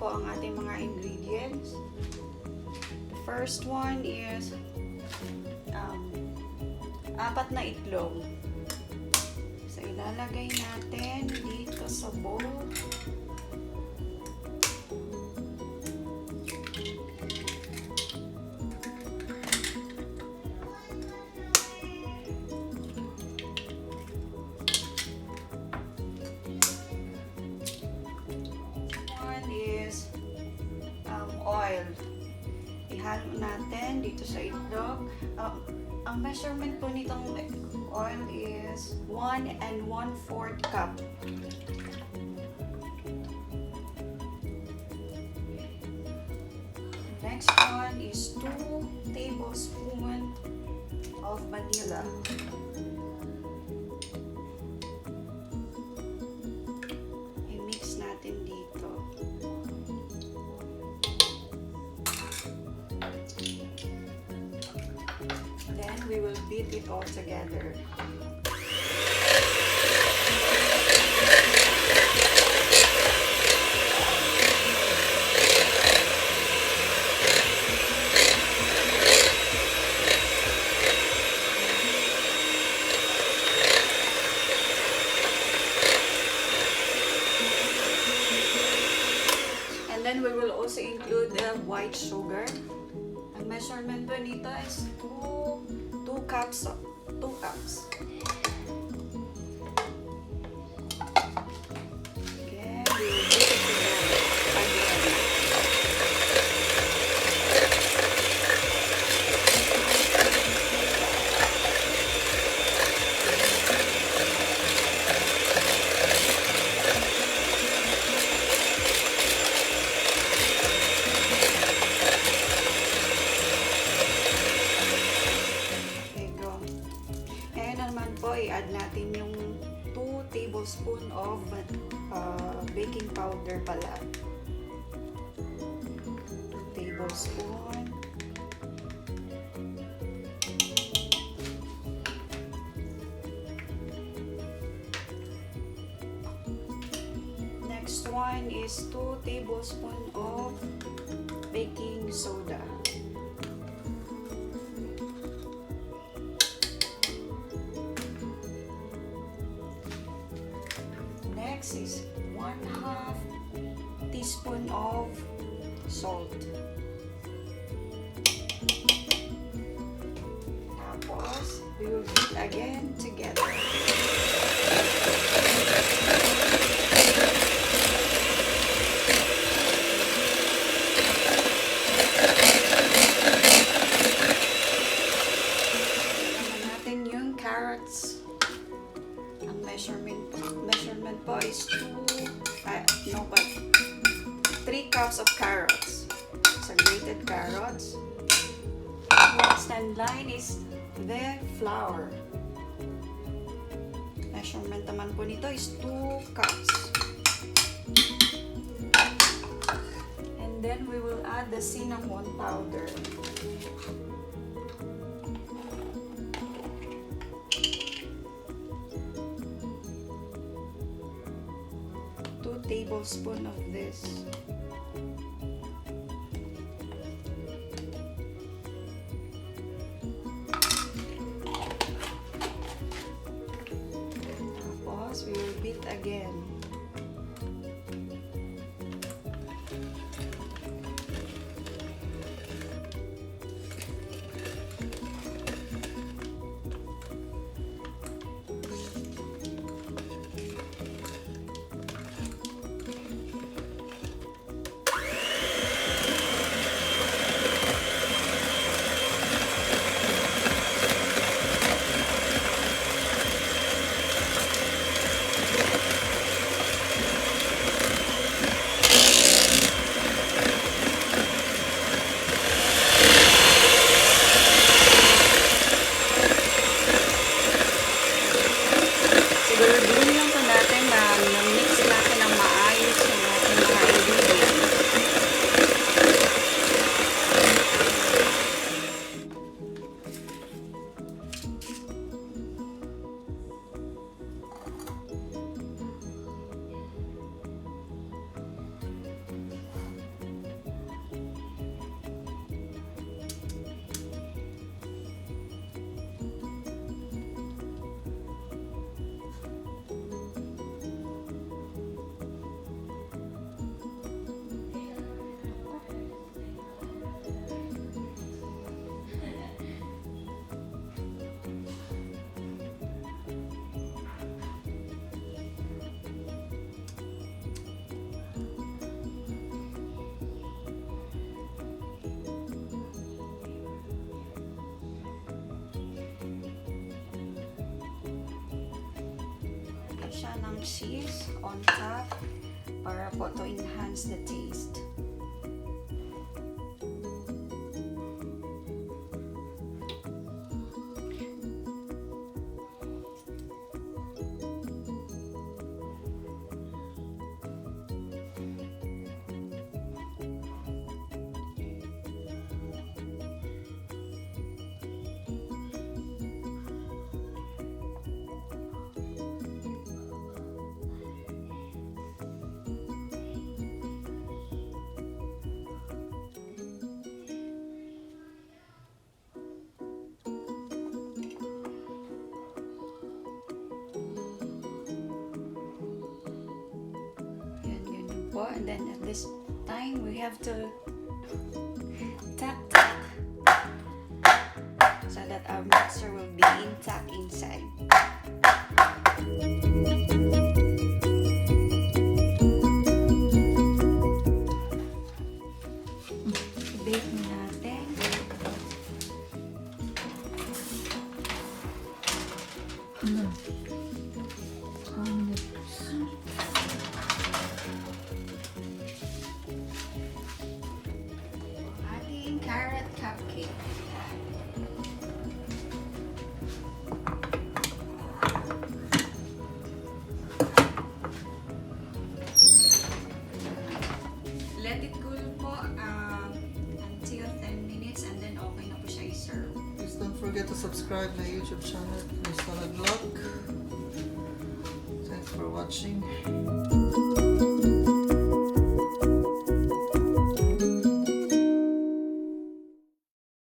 po ang ating mga ingredients. The first one is 4 na itlog. So, ilalagay natin dito sa bowl. Oil. Ihalo natin dito sa itlog. Ang measurement po nitong oil is 1 1/4 cup. Next one is 2 tablespoons of vanilla. I-mix natin dito. Then we will beat it all together. And then we will also include the white sugar. Ang measurement po nito is 2 cups. Okay, we will beat it together again. I-add natin yung 2 tablespoons of baking powder pala. 2 tablespoons. Next one is 2 tablespoons of baking soda. Next is 1/2 teaspoon of salt. Tapos, we will beat again together. Tignan natin yung carrots. Ang measurement po is 3 cups of carrots. So, grated carrots. Next in line is the flour. Measurement naman po nito is 2 cups. And then we will add the cinnamon powder. 2 tablespoons of this. Tapos, we will beat again. cheese on top para po to enhance the taste. And then at this time we have to tap so that our mixture will be intact inside. Bake natin. Carrot cupcake. Let it cool po until 10 minutes and then okay na po siya i-serve. Please don't forget to subscribe my YouTube channel, Miss Vlog. Thanks for watching.